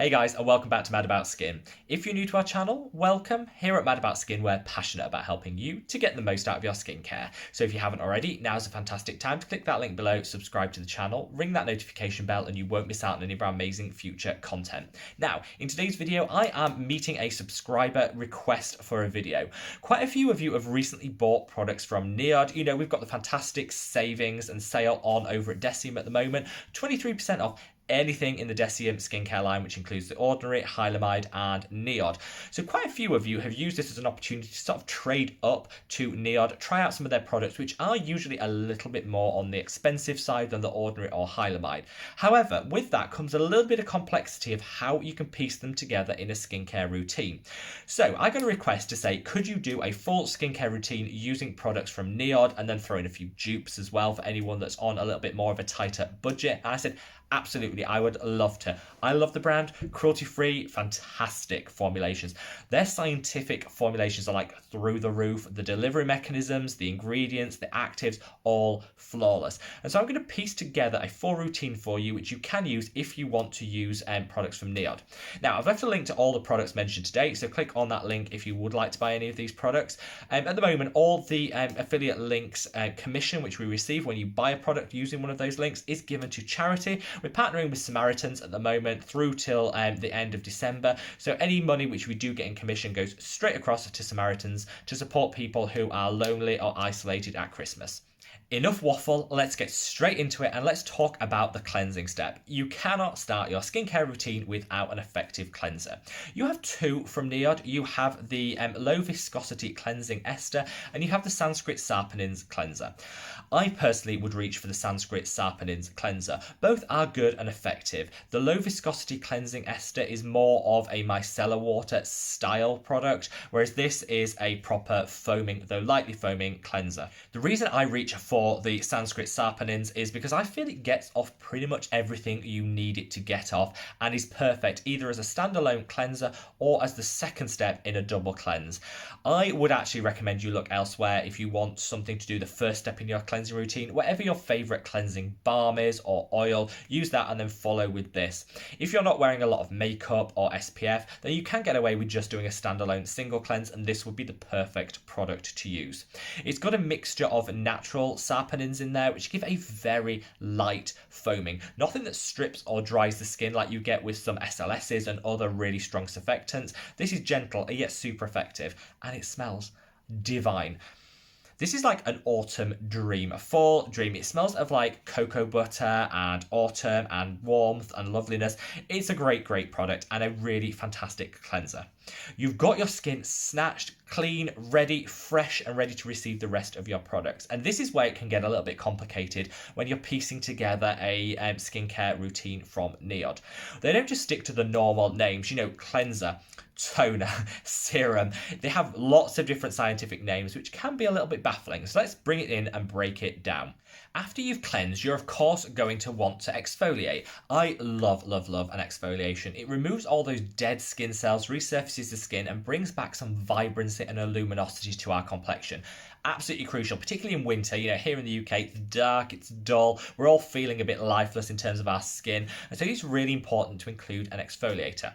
Hey guys, and welcome back to Mad About Skin. If you're new to our channel, welcome. Here at Mad About Skin, we're passionate about helping you to get the most out of your skincare. So if you haven't already, now's a fantastic time to click that link below, subscribe to the channel, ring that notification bell, and you won't miss out on any of our amazing future content. Now, in today's video, I am meeting a subscriber request for a video. Quite a few of you have recently bought products from NIOD. You know, we've got the fantastic savings and sale on over at Deciem at the moment, 23% off anything in the Deciem skincare line, which includes The Ordinary, Hylamide and NIOD. So quite a few of you have used this as an opportunity to sort of trade up to NIOD, try out some of their products, which are usually a little bit more on the expensive side than The Ordinary or Hylamide. However, with that comes a little bit of complexity of how you can piece them together in a skincare routine. So I got a request to say, could you do a full skincare routine using products from NIOD and then throw in a few dupes as well for anyone that's on a little bit more of a tighter budget? And I said, absolutely, I would love to. I love the brand, cruelty-free, fantastic formulations. Their scientific formulations are like through the roof. The delivery mechanisms, the ingredients, the actives, all flawless. And so I'm going to piece together a full routine for you, which you can use if you want to use products from NIOD. Now, I've left a link to all the products mentioned today, so click on that link if you would like to buy any of these products. At the moment, all the affiliate links commission, which we receive when you buy a product using one of those links, is given to charity. We're partnering with Samaritans at the moment through till the end of December. So any money which we do get in commission goes straight across to Samaritans to support people who are lonely or isolated at Christmas. Enough waffle, let's get straight into it and let's talk about the cleansing step. You cannot start your skincare routine without an effective cleanser. You have two from NIOD. You have the low viscosity cleansing ester and you have the Sanskrit Saponins cleanser. I personally would reach for the Sanskrit Saponins cleanser. Both are good and effective. The low viscosity cleansing ester is more of a micellar water style product, whereas this is a proper foaming, though lightly foaming, cleanser. The reason I reach for the Sanskrit Saponins is because I feel it gets off pretty much everything you need it to get off and is perfect either as a standalone cleanser or as the second step in a double cleanse. I would actually recommend you look elsewhere if you want something to do the first step in your cleansing routine. Whatever your favorite cleansing balm is or oil, use that and then follow with this. If you're not wearing a lot of makeup or SPF, then you can get away with just doing a standalone single cleanse and this would be the perfect product to use. It's got a mixture of natural saponins in there which give a very light foaming. Nothing that strips or dries the skin like you get with some SLSs and other really strong surfactants. This is gentle yet super effective and it smells divine. This is like an autumn dream, a fall dream. It smells of like cocoa butter and autumn and warmth and loveliness. It's a great product and a really fantastic cleanser. You've got your skin snatched, clean, ready, fresh and ready to receive the rest of your products. And this is where it can get a little bit complicated when you're piecing together a skincare routine from NIOD. They don't just stick to the normal names, you know, cleanser, toner, serum. They have lots of different scientific names which can be a little bit baffling. So let's bring it in and break it down. After you've cleansed, you're of course going to want to exfoliate. I love an exfoliation. It removes all those dead skin cells, resurfaces the skin and brings back some vibrancy and a luminosity to our complexion. Absolutely crucial, particularly in winter. You know, here in the UK, it's dark, it's dull. We're all feeling a bit lifeless in terms of our skin. And so it's really important to include an exfoliator.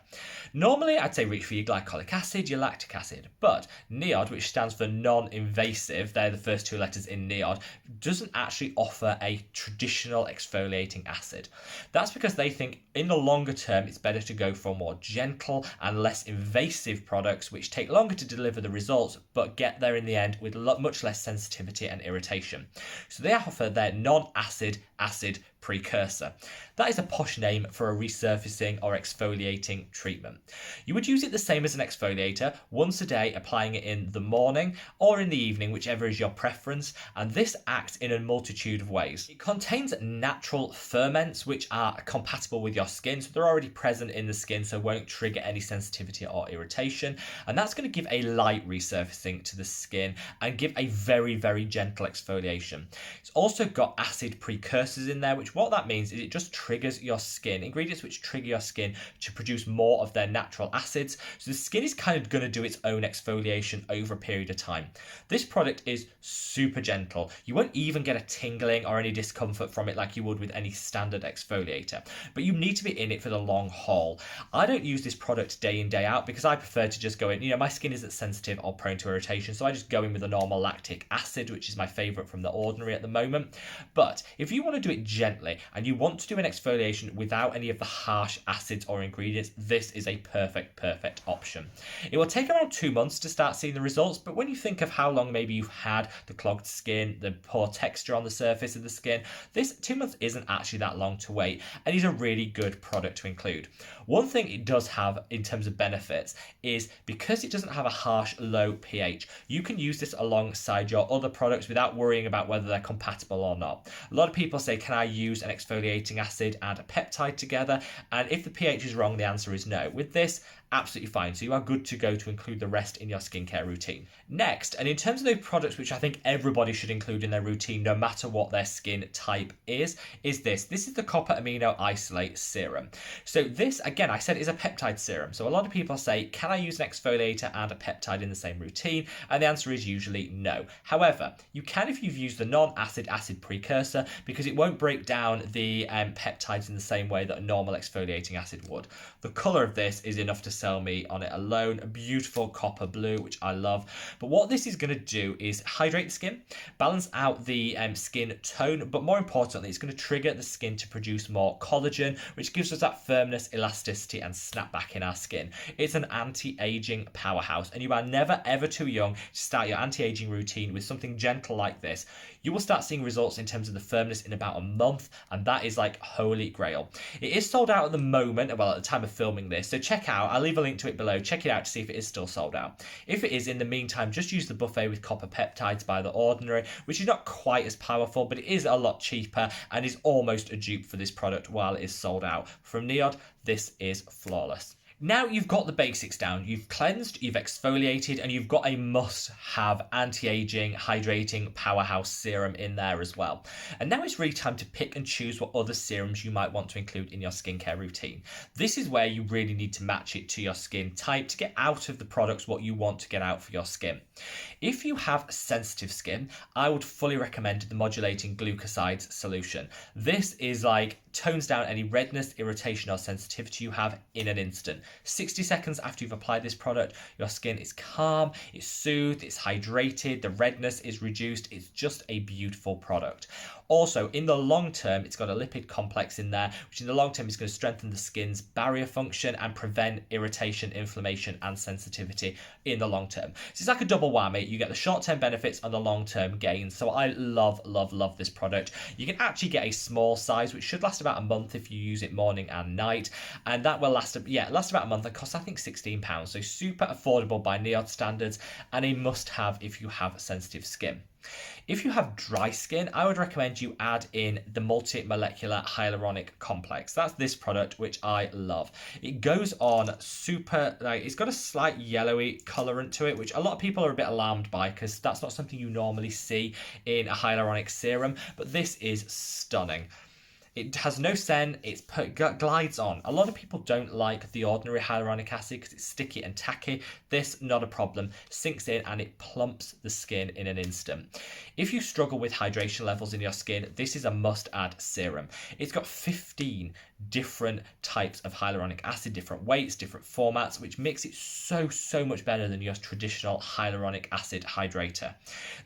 Normally, I'd say reach for your glycolic acid, your lactic acid. But NIOD, which stands for non-invasive, they're the first two letters in NIOD, doesn't actually offer a traditional exfoliating acid. That's because they think in the longer term, it's better to go for more gentle and less invasive products, which take longer to deliver the results, but get there in the end with much less sensitivity and irritation. So they offer their non-acid acid precursor. That is a posh name for a resurfacing or exfoliating treatment. You would use it the same as an exfoliator, once a day, applying it in the morning or in the evening, whichever is your preference, and this acts in a multitude of ways. It contains natural ferments which are compatible with your skin, so they're already present in the skin, so won't trigger any sensitivity or irritation, and that's going to give a light resurfacing to the skin and give a very gentle exfoliation. It's also got acid precursor precursors in there, which what that means is it just triggers your skin, ingredients which trigger your skin to produce more of their natural acids. So the skin is kind of going to do its own exfoliation over a period of time. This product is super gentle. You won't even get a tingling or any discomfort from it like you would with any standard exfoliator, but you need to be in it for the long haul. I don't use this product day in, day out because I prefer to just go in, my skin isn't sensitive or prone to irritation, so I just go in with a normal lactic acid, which is my favorite from The Ordinary at the moment. But if you want to do it gently and you want to do an exfoliation without any of the harsh acids or ingredients, this is a perfect option. It will take around 2 months to start seeing the results, but when you think of how long maybe you've had the clogged skin, the poor texture on the surface of the skin, this 2 months isn't actually that long to wait, and is a really good product to include. One thing it does have in terms of benefits is because it doesn't have a harsh low pH, you can use this alongside your other products without worrying about whether they're compatible or not. A lot of people say, can I use an exfoliating acid and a peptide together? And if the pH is wrong, the answer is no. With this, absolutely fine. So you are good to go to include the rest in your skincare routine. Next, and in terms of those products which I think everybody should include in their routine no matter what their skin type is this. This is the copper amino isolate serum. So this, again, I said is a peptide serum. So a lot of people say, can I use an exfoliator and a peptide in the same routine? And the answer is usually no. However, you can if you've used the non-acid acid precursor, because it won't break down the peptides in the same way that a normal exfoliating acid would. The colour of this is enough to sell me on it alone. A beautiful copper blue, which I love. But what this is going to do is hydrate the skin, balance out the skin tone, but more importantly, it's going to trigger the skin to produce more collagen, which gives us that firmness, elasticity, and snapback in our skin. It's an anti-aging powerhouse, and you are never ever too young to start your anti-aging routine with something gentle like this. You will start seeing results in terms of the firmness in about a month, and that is like holy grail. It is sold out at the moment, well, at the time of filming this, so check out, I'll leave a link to it below, check it out to see if it is still sold out. If it is, in the meantime, just use the buffet with copper peptides by The Ordinary, which is not quite as powerful, but it is a lot cheaper and is almost a dupe for this product while it is sold out. From NIOD, this is flawless. Now you've got the basics down, you've cleansed, you've exfoliated, and you've got a must-have anti-aging, hydrating powerhouse serum in there as well. And now it's really time to pick and choose what other serums you might want to include in your skincare routine. This is where you really need to match it to your skin type to get out of the products what you want to get out for your skin. If you have sensitive skin, I would fully recommend the modulating glucosides solution. This is like tones down any redness, irritation, or sensitivity you have in an instant. 60 seconds after you've applied this product, your skin is calm, it's soothed, it's hydrated, the redness is reduced. It's just a beautiful product. Also, in the long term, it's got a lipid complex in there, which in the long term is going to strengthen the skin's barrier function and prevent irritation, inflammation, and sensitivity in the long term. So it's like a double whammy. You get the short-term benefits and the long-term gains. So I love this product. You can actually get a small size, which should last about a month if you use it morning and night. And that will last about a month. It costs, I think, £16. So super affordable by NIOD standards and a must-have if you have sensitive skin. If you have dry skin, I would recommend you add in the multi-molecular hyaluronic complex. That's this product, which I love. It goes on super, it's got a slight yellowy colorant to it, which a lot of people are a bit alarmed by because that's not something you normally see in a hyaluronic serum, but this is stunning. It has no scent, glides on. A lot of people don't like The Ordinary hyaluronic acid because it's sticky and tacky. This, not a problem, sinks in and it plumps the skin in an instant. If you struggle with hydration levels in your skin, this is a must-add serum. It's got 15 different types of hyaluronic acid, different weights, different formats, which makes it so much better than your traditional hyaluronic acid hydrator.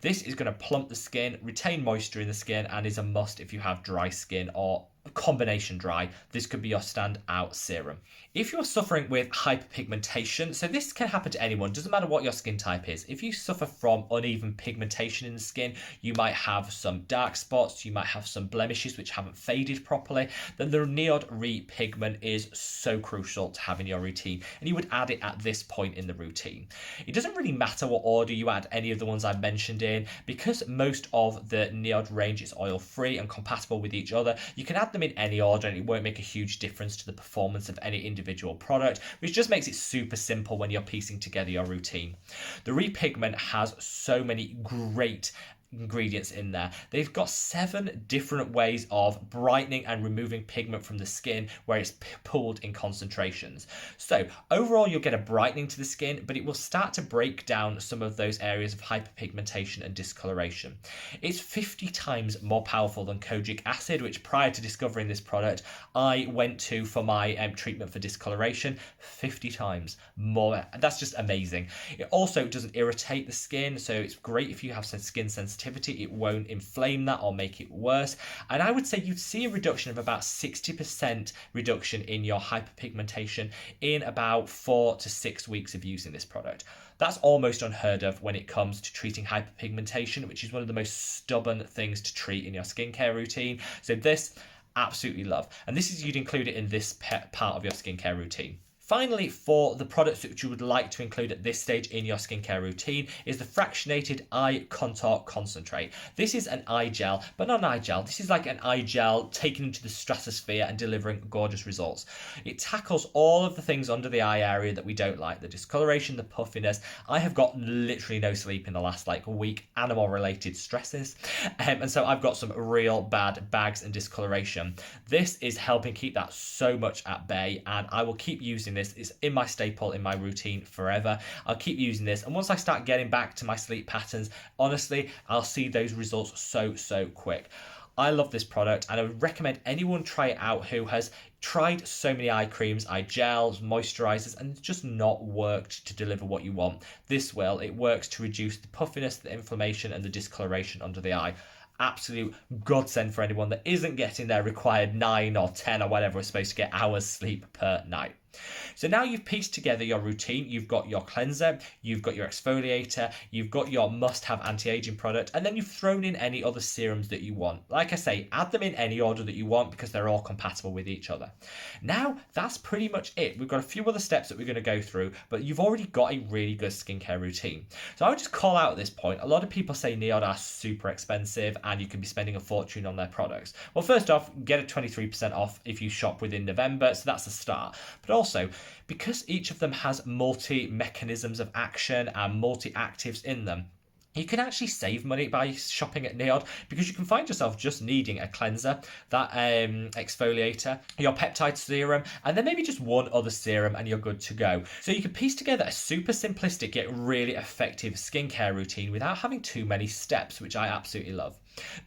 This is going to plump the skin, retain moisture in the skin, and is a must if you have dry skin or combination dry. This could be your standout serum. If you're suffering with hyperpigmentation, so this can happen to anyone, doesn't matter what your skin type is. If you suffer from uneven pigmentation in the skin, you might have some dark spots, you might have some blemishes which haven't faded properly, then the NIOD Repigment is so crucial to have in your routine, and you would add it at this point in the routine. It doesn't really matter what order you add any of the ones I've mentioned in, because most of the NIOD range is oil-free and compatible with each other. You can add them in any order and it won't make a huge difference to the performance of any individual product, which just makes it super simple when you're piecing together your routine. The Repigment has so many great ingredients in there. They've got 7 different ways of brightening and removing pigment from the skin where it's pulled in concentrations. So overall, you'll get a brightening to the skin, but it will start to break down some of those areas of hyperpigmentation and discoloration. It's 50 times more powerful than kojic acid, which prior to discovering this product, I went to for my treatment for discoloration. 50 times more. That's just amazing. It also doesn't irritate the skin, so it's great if you have some skin sensitivity. It won't inflame that or make it worse. And I would say you'd see a reduction of about 60% reduction in your hyperpigmentation in about 4 to 6 weeks of using this product. That's almost unheard of when it comes to treating hyperpigmentation, which is one of the most stubborn things to treat in your skincare routine. So this, absolutely love. And this is, you'd include it in this part of your skincare routine. Finally, for the products which you would like to include at this stage in your skincare routine is the fractionated eye contour concentrate. This is an eye gel, but not an eye gel. This is like an eye gel taken into the stratosphere and delivering gorgeous results. It tackles all of the things under the eye area that we don't like, the discoloration, the puffiness. I have got literally no sleep in the last week, animal related stresses. And so I've got some real bad bags and discoloration. This is helping keep that so much at bay, and I will keep using this. It's in my staple in my routine forever. I'll keep using this, and once I start getting back to my sleep patterns, honestly, I'll see those results so quick. I love this product, and I would recommend anyone try it out who has tried so many eye creams, eye gels, moisturizers, and it's just not worked to deliver what you want. This will. It works to reduce the puffiness, the inflammation, and the discoloration under the eye. Absolute godsend for anyone that isn't getting their required 9 or 10 or whatever we're supposed to get hours sleep per night. So now you've pieced together your routine. You've got your cleanser, you've got your exfoliator, you've got your must-have anti-aging product, and then you've thrown in any other serums that you want. Like I say, add them in any order that you want because they're all compatible with each other. Now, that's pretty much it. We've got a few other steps that we're going to go through, but you've already got a really good skincare routine. So I would just call out at this point, a lot of people say NIOD are super expensive and you can be spending a fortune on their products. Well, first off, get a 23% off if you shop within November, so that's a start. But also, because each of them has multi-mechanisms of action and multi-actives in them, you can actually save money by shopping at NIOD because you can find yourself just needing a cleanser, that exfoliator, your peptide serum, and then maybe just one other serum and you're good to go. So you can piece together a super simplistic yet really effective skincare routine without having too many steps, which I absolutely love.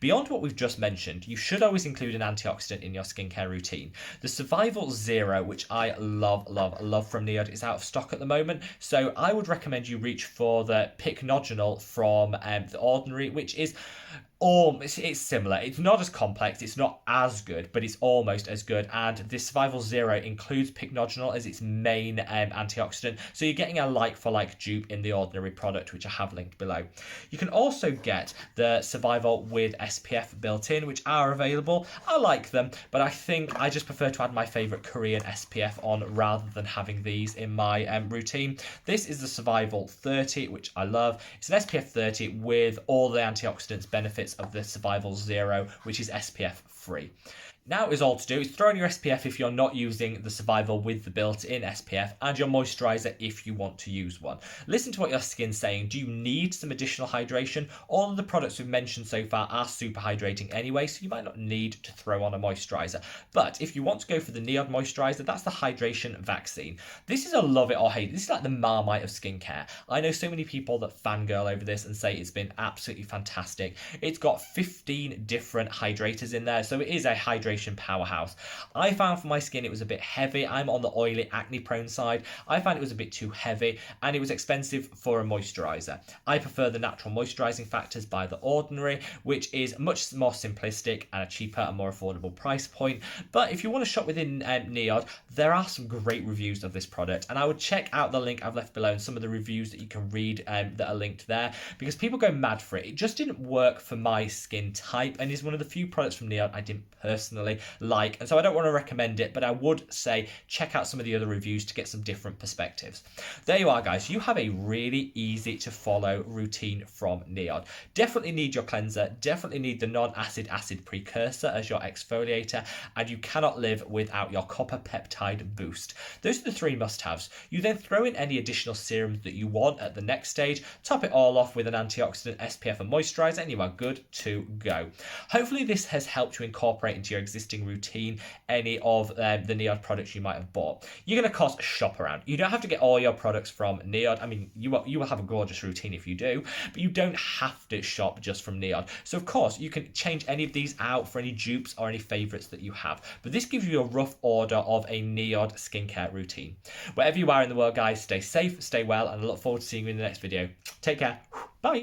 Beyond what we've just mentioned, you should always include an antioxidant in your skincare routine. The Survival Zero, which I love from NIOD, is out of stock at the moment, so I would recommend you reach for the Pycnogenol from The Ordinary, which is it's similar. It's not as complex, it's not as good, but it's almost as good. And this Survival Zero includes Pycnogenol as its main antioxidant, so you're getting a like-for-like dupe in the Ordinary product, which I have linked below. You can also get the Survival with SPF built in, which are available. I like them, but I think I just prefer to add my favourite Korean SPF on rather than having these in my routine. This is the Survival 30, which I love. It's an SPF 30 with all the antioxidants benefits of the Survival Zero, which is SPF free. Now is all to do is throw in your SPF if you're not using the Survival with the built-in SPF, and your moisturiser if you want to use one. Listen to what your skin's saying. Do you need some additional hydration? All of the products we've mentioned so far are super hydrating anyway, so you might not need to throw on a moisturiser. But if you want to go for the NIOD moisturiser, that's the hydration vaccine. This is a love it or hate it. This is like the Marmite of skincare. I know so many people that fangirl over this and say it's been absolutely fantastic. It's got 15 different hydrators in there, so it is a hydration powerhouse. I found for my skin it was a bit heavy. I'm on the oily, acne prone side. I found it was a bit too heavy and it was expensive for a moisturiser. I prefer the natural moisturising factors by The Ordinary, which is much more simplistic and a cheaper and more affordable price point. But if you want to shop within NIOD, there are some great reviews of this product, and I would check out the link I've left below and some of the reviews that you can read that are linked there, because people go mad for it. It just didn't work for my skin type and is one of the few products from NIOD I didn't personally personally like, and so I don't want to recommend it, but I would say check out some of the other reviews to get some different perspectives. There you are, guys. You have a really easy to follow routine from NIOD. Definitely need your cleanser, definitely need the non-acid acid precursor as your exfoliator, and you cannot live without your copper peptide boost. Those are the three must-haves. You then throw in any additional serums that you want at the next stage, top it all off with an antioxidant, SPF and moisturizer, and you are good to go. Hopefully this has helped you incorporate into your existing routine any of the NIOD products you might have bought. You're going to cost a shop around. You don't have to get all your products from NIOD. I mean, you will have a gorgeous routine if you do, but you don't have to shop just from NIOD. So of course you can change any of these out for any dupes or any favorites that you have, but this gives you a rough order of a NIOD skincare routine. Wherever you are in the world, guys, stay safe, stay well, and I look forward to seeing you in the next video. Take care. Bye.